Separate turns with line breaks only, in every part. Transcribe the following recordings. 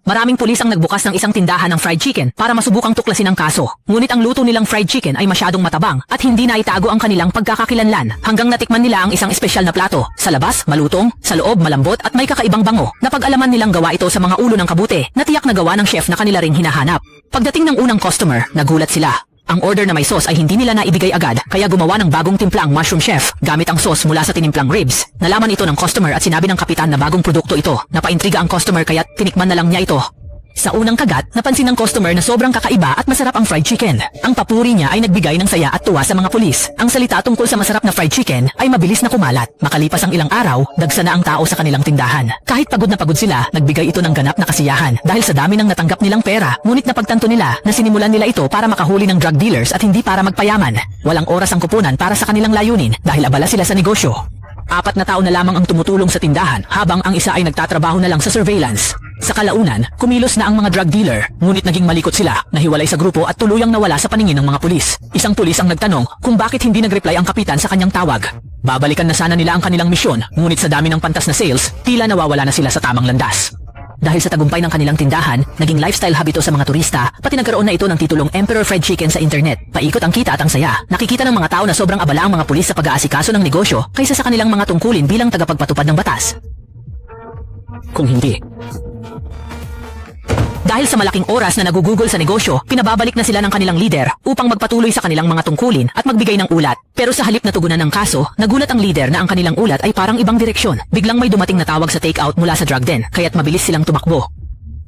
Maraming pulis ang nagbukas ng isang tindahan ng fried chicken para masubukang tuklasin ang kaso. Ngunit ang luto nilang fried chicken ay masyadong matabang at hindi naitago ang kanilang pagkakakilanlan hanggang natikman nila ang isang espesyal na plato. Sa labas, malutong, sa loob, malambot at may kakaibang bango. Napag-alaman nilang gawa ito sa mga ulo ng kabute na tiyak na gawa ng chef na kanila ring hinahanap. Pagdating ng unang customer, nagulat sila. Ang order na may sauce ay hindi nila naibigay agad, kaya gumawa ng bagong timpla ang mushroom chef gamit ang sauce mula sa tinimplang ribs. Nalaman ito ng customer at sinabi ng kapitan na bagong produkto ito. Napaintriga ang customer kaya tinikman na lang niya ito. Sa unang kagat, napansin ng customer na sobrang kakaiba at masarap ang fried chicken. Ang papuri niya ay nagbigay ng saya at tuwa sa mga pulis. Ang salita tungkol sa masarap na fried chicken ay mabilis na kumalat. Makalipas ang ilang araw, dagsa na ang tao sa kanilang tindahan. Kahit pagod na pagod sila, nagbigay ito ng ganap na kasiyahan dahil sa dami ng natanggap nilang pera. Ngunit napagtanto nila na sinimulan nila ito para makahuli ng drug dealers at hindi para magpayaman. Walang oras ang kupunan para sa kanilang layunin dahil abala sila sa negosyo. 4 na tao na lamang ang tumutulong sa tindahan habang ang isa ay nagtatrabaho na lang sa surveillance. Sa kalaunan, kumilos na ang mga drug dealer, ngunit naging malikot sila, nahiwalay sa grupo at tuluyang nawala sa paningin ng mga pulis. Isang pulis ang nagtanong kung bakit hindi nag-reply ang kapitan sa kanyang tawag. Babalikan na sana nila ang kanilang misyon, ngunit sa dami ng pantas na sales, tila nawawala na sila sa tamang landas. Dahil sa tagumpay ng kanilang tindahan, naging lifestyle hub ito sa mga turista, pati nagkaroon na ito ng titulong Emperor Fried Chicken sa internet. Paikot ang kita at ang saya. Nakikita ng mga tao na sobrang abala ang mga pulis sa pag-aasikaso ng negosyo kaysa sa kanilang mga tungkulin bilang tagapagpatupad ng batas. Kung hindi. Dahil sa malaking oras na nagugugol sa negosyo, pinababalik na sila ng kanilang leader upang magpatuloy sa kanilang mga tungkulin at magbigay ng ulat. Pero sa halip na tugunan ng kaso, nagulat ang leader na ang kanilang ulat ay parang ibang direksyon. Biglang may dumating na tawag sa takeout mula sa drug den, kaya't mabilis silang tumakbo.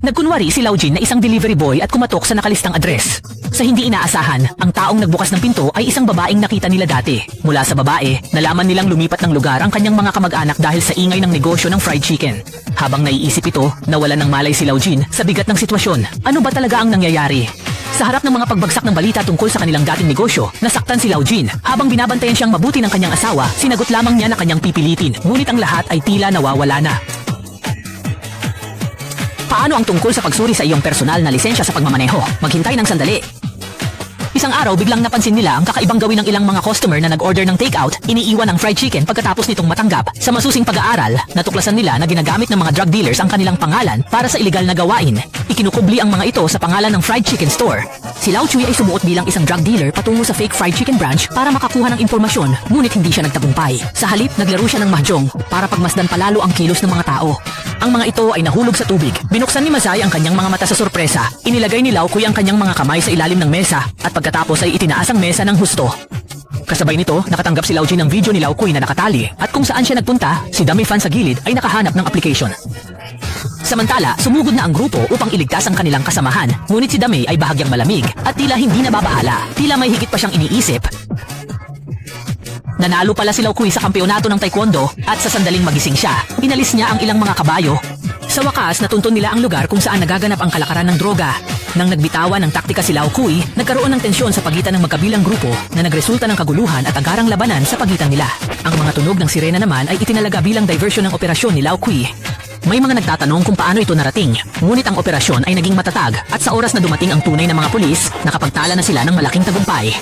Nagkunwari si Laujin na isang delivery boy at kumatok sa nakalistang address. Sa hindi inaasahan, ang taong nagbukas ng pinto ay isang babaeng nakita nila dati. Mula sa babae, nalaman nilang lumipat ng lugar ang kanyang mga kamag-anak dahil sa ingay ng negosyo ng fried chicken. Habang naiisip ito, nawalan ng malay si Laujin sa bigat ng sitwasyon. Ano ba talaga ang nangyayari? Sa harap ng mga pagbagsak ng balita tungkol sa kanilang dating negosyo, nasaktan si Laujin. Habang binabantayan siyang mabuti ng kanyang asawa, sinagot lamang niya na kanyang pipilitin. Ngunit ang lahat ay tila nawawala na. Paano ang tungkol sa pagsuri sa iyong personal na lisensya sa pagmamaneho? Maghintay ng sandali. Isang araw biglang napansin nila ang kakaibang gawin ng ilang mga customer na nag-order ng takeout, iniiwan ang fried chicken pagkatapos nitong matanggap. Sa masusing pag-aaral, natuklasan nila na ginagamit ng mga drug dealers ang kanilang pangalan para sa iligal na gawain. Ikinukubli ang mga ito sa pangalan ng fried chicken store. Si Lao Chui ay sumuot bilang isang drug dealer patungo sa fake fried chicken branch para makakuha ng impormasyon, ngunit hindi siya nagtagumpay. Sa halip, naglaro siya ng mahjong para pagmasdan palalo ang kilos ng mga tao. Ang mga ito ay nahulog sa tubig. Binuksan ni Masai ang kanyang mga mata sa sorpresa. Inilagay ni Lao Kui ang kanyang mga kamay sa ilalim ng mesa at pagkatapos ay itinaas ang mesa ng husto. Kasabay nito, nakatanggap si Lao Jin ng video ni Lao Kui na nakatali at kung saan siya nagpunta, si Dummy Fan sa gilid ay nakahanap ng application. Samantala, sumugod na ang grupo upang iligtas ang kanilang kasamahan, ngunit si Dummy ay bahagyang malamig at tila hindi nababahala. Tila may higit pa siyang iniisip. Nanalo pala si Lao Kui sa kampeonato ng taekwondo at sa sandaling magising siya, inalis niya ang ilang mga kabayo. Sa wakas, natuntun nila ang lugar kung saan nagaganap ang kalakaran ng droga. Nang nagbitawan ng taktika si Lao Kui, nagkaroon ng tensyon sa pagitan ng magkabilang grupo na nagresulta ng kaguluhan at agarang labanan sa pagitan nila. Ang mga tunog ng sirena naman ay itinalaga bilang diversyon ng operasyon ni Lao Kui. May mga nagtatanong kung paano ito narating, ngunit ang operasyon ay naging matatag at sa oras na dumating ang tunay na mga pulis, nakapagtala na sila ng malaking tagumpay.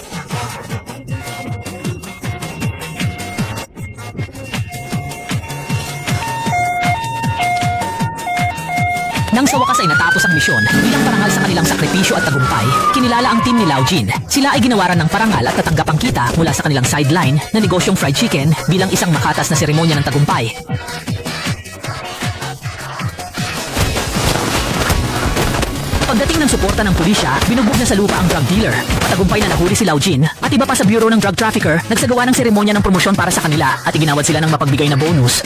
Nang sa wakas ay natapos ang misyon, bilang parangal sa kanilang sakripisyo at tagumpay, kinilala ang team ni Lao Jin. Sila ay ginawaran ng parangal at tatanggap ang kita mula sa kanilang sideline na negosyong fried chicken bilang isang makatas na seremonya ng tagumpay. Pagdating ng suporta ng pulisya, binugbog na sa lupa ang drug dealer. Matagumpay na nahuli si Lao Jin at iba pa sa bureau ng drug trafficker, nagsagawa ng seremonya ng promosyon para sa kanila at iginawad sila ng mapagbigay na bonus.